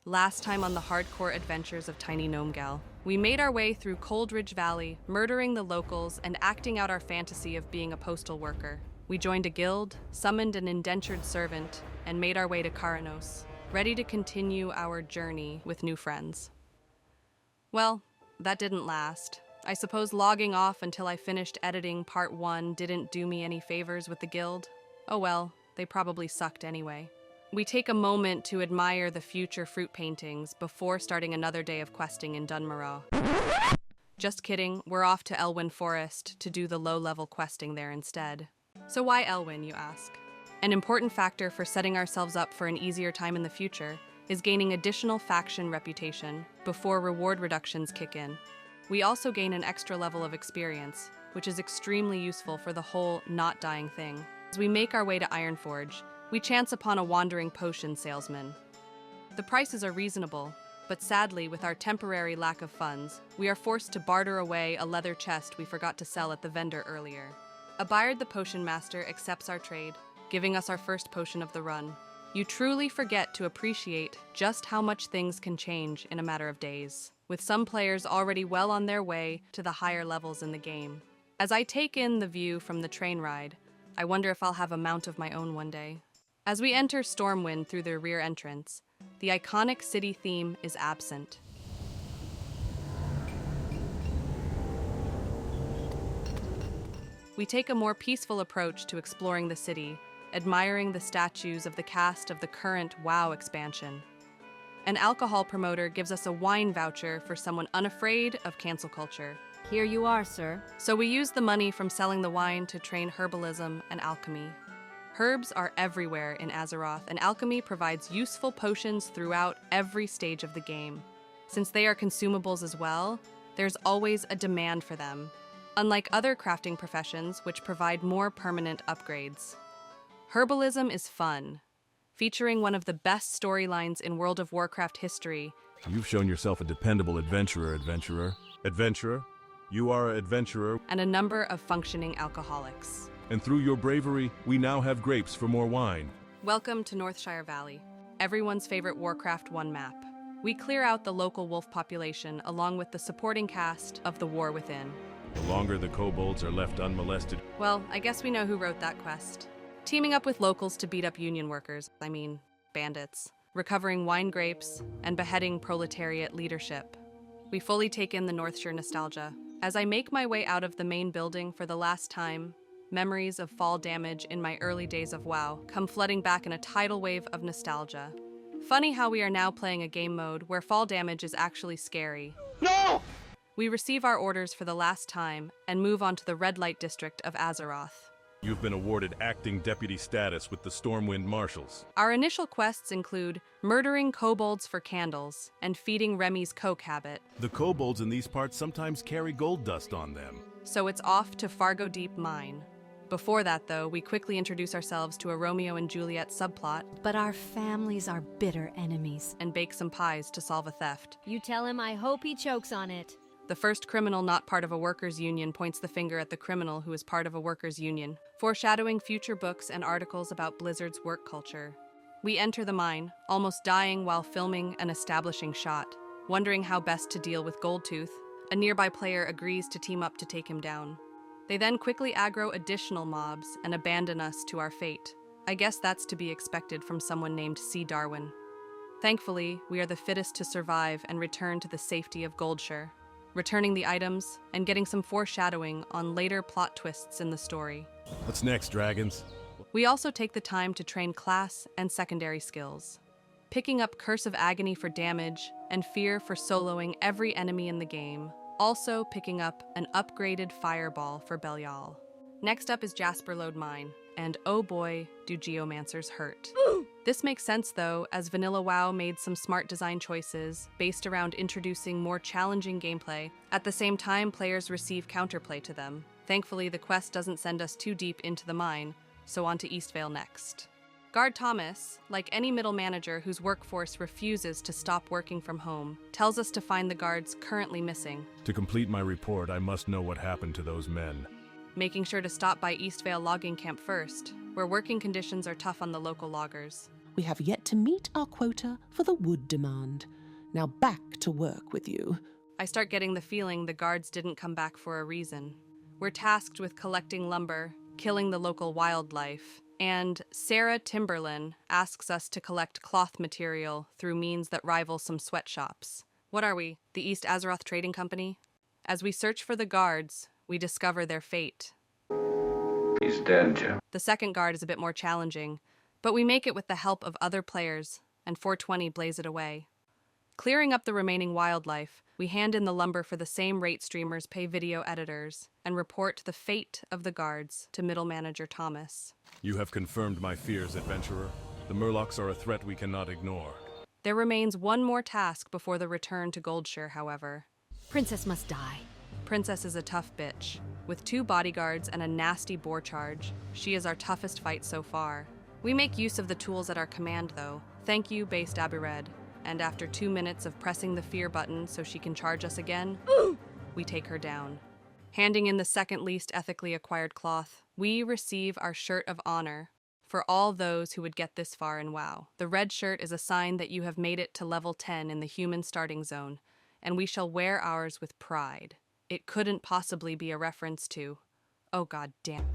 Last time on the hardcore adventures of TinyGnomeGal, we made our way through Coldridge Valley, murdering the locals and acting out our fantasy of being a postal worker. We joined a guild, summoned an indentured servant, and made our way to Karanos, ready to continue our journey with new friends. Well, that didn't last. I suppose logging off until I finished editing part 1 didn't do me any favors with the guild. Oh well, they probably sucked anyway. We take a moment to admire the future fruit paintings before starting another day of questing in Dunmorrow. Just kidding, we're off to Elwynn Forest to do the low-level questing there instead. So why Elwynn, you ask? An important factor for setting ourselves up for an easier time in the future is gaining additional faction reputation before reward reductions kick in. We also gain an extra level of experience, which is extremely useful for the whole not dying thing. As we make our way to Ironforge, we chance upon a wandering potion salesman. The prices are reasonable, but sadly, with our temporary lack of funds, we are forced to barter away a leather chest we forgot to sell at the vendor earlier. Abayard the Potion Master accepts our trade, giving us our first potion of the run. You truly forget to appreciate just how much things can change in a matter of days, with some players already well on their way to the higher levels in the game. As I take in the view from the train ride, I wonder if I'll have a mount of my own one day. As we enter Stormwind through the rear entrance, the iconic city theme is absent. We take a more peaceful approach to exploring the city, admiring the statues of the cast of the current WoW expansion. An alcohol promoter gives us a wine voucher for someone unafraid of cancel culture. Here you are, sir. So we use the money from selling the wine to train herbalism and alchemy. Herbs are everywhere in Azeroth, and alchemy provides useful potions throughout every stage of the game. Since they are consumables as well, there's always a demand for them, unlike other crafting professions which provide more permanent upgrades. Herbalism is fun, featuring one of the best storylines in World of Warcraft history. You've shown yourself a dependable adventurer. Adventurer? You are an adventurer. And a number of functioning alcoholics. And through your bravery, we now have grapes for more wine. Welcome to Northshire Valley, everyone's favorite Warcraft 1 map. We clear out the local wolf population along with the supporting cast of The War Within. The longer the kobolds are left unmolested. Well, I guess we know who wrote that quest. Teaming up with locals to beat up union workers, bandits, recovering wine grapes, and beheading proletariat leadership. We fully take in the Northshire nostalgia. As I make my way out of the main building for the last time, memories of fall damage in my early days of WoW come flooding back in a tidal wave of nostalgia. Funny how we are now playing a game mode where fall damage is actually scary. No! We receive our orders for the last time and move on to the red light district of Azeroth. You've been awarded acting deputy status with the Stormwind Marshals. Our initial quests include murdering kobolds for candles and feeding Remy's coke habit. The kobolds in these parts sometimes carry gold dust on them. So it's off to Fargo Deep Mine. Before that, though, we quickly introduce ourselves to a Romeo and Juliet subplot. But our families are bitter enemies. And bake some pies to solve a theft. You tell him I hope he chokes on it. The first criminal not part of a workers' union points the finger at the criminal who is part of a workers' union, foreshadowing future books and articles about Blizzard's work culture. We enter the mine, almost dying while filming an establishing shot, wondering how best to deal with Goldtooth. A nearby player agrees to team up to take him down. They then quickly aggro additional mobs and abandon us to our fate. I guess that's to be expected from someone named C. Darwin. Thankfully, we are the fittest to survive and return to the safety of Goldshire, returning the items and getting some foreshadowing on later plot twists in the story. What's next, dragons? We also take the time to train class and secondary skills, picking up Curse of Agony for damage and Fear for soloing every enemy in the game, also picking up an upgraded Fireball for Belial. Next up is Jasper Lode Mine, and oh boy, do Geomancers hurt. This makes sense though, as Vanilla WoW made some smart design choices based around introducing more challenging gameplay. At the same time, players receive counterplay to them. Thankfully, the quest doesn't send us too deep into the mine, so on to Eastvale next. Guard Thomas, like any middle manager whose workforce refuses to stop working from home, tells us to find the guards currently missing. To complete my report, I must know what happened to those men. Making sure to stop by Eastvale Logging Camp first, where working conditions are tough on the local loggers. we have yet to meet our quota for the wood demand. Now back to work with you. I start getting the feeling the guards didn't come back for a reason. We're tasked with collecting lumber, killing the local wildlife, and Sarah Timberlin asks us to collect cloth material through means that rival some sweatshops. What are we, the East Azeroth Trading Company? As we search for the guards, we discover their fate. He's dead, Jim. The second guard is a bit more challenging, but we make it with the help of other players, and 420 blaze it away. Clearing up the remaining wildlife, we hand in the lumber for the same rate streamers pay video editors, and report the fate of the guards to Middle Manager Thomas. You have confirmed my fears, adventurer. The Murlocs are a threat we cannot ignore. There remains one more task before the return to Goldshire, however. Princess must die. Princess is a tough bitch. With 2 bodyguards and a nasty boar charge, she is our toughest fight so far. We make use of the tools at our command, though. Thank you, Base Dabired. And after 2 minutes of pressing the fear button so she can charge us again, we take her down. Handing in the second least ethically acquired cloth, we receive our shirt of honor for all those who would get this far in WoW. The red shirt is a sign that you have made it to level 10 in the human starting zone, and we shall wear ours with pride. It couldn't possibly be a reference to, oh god damn.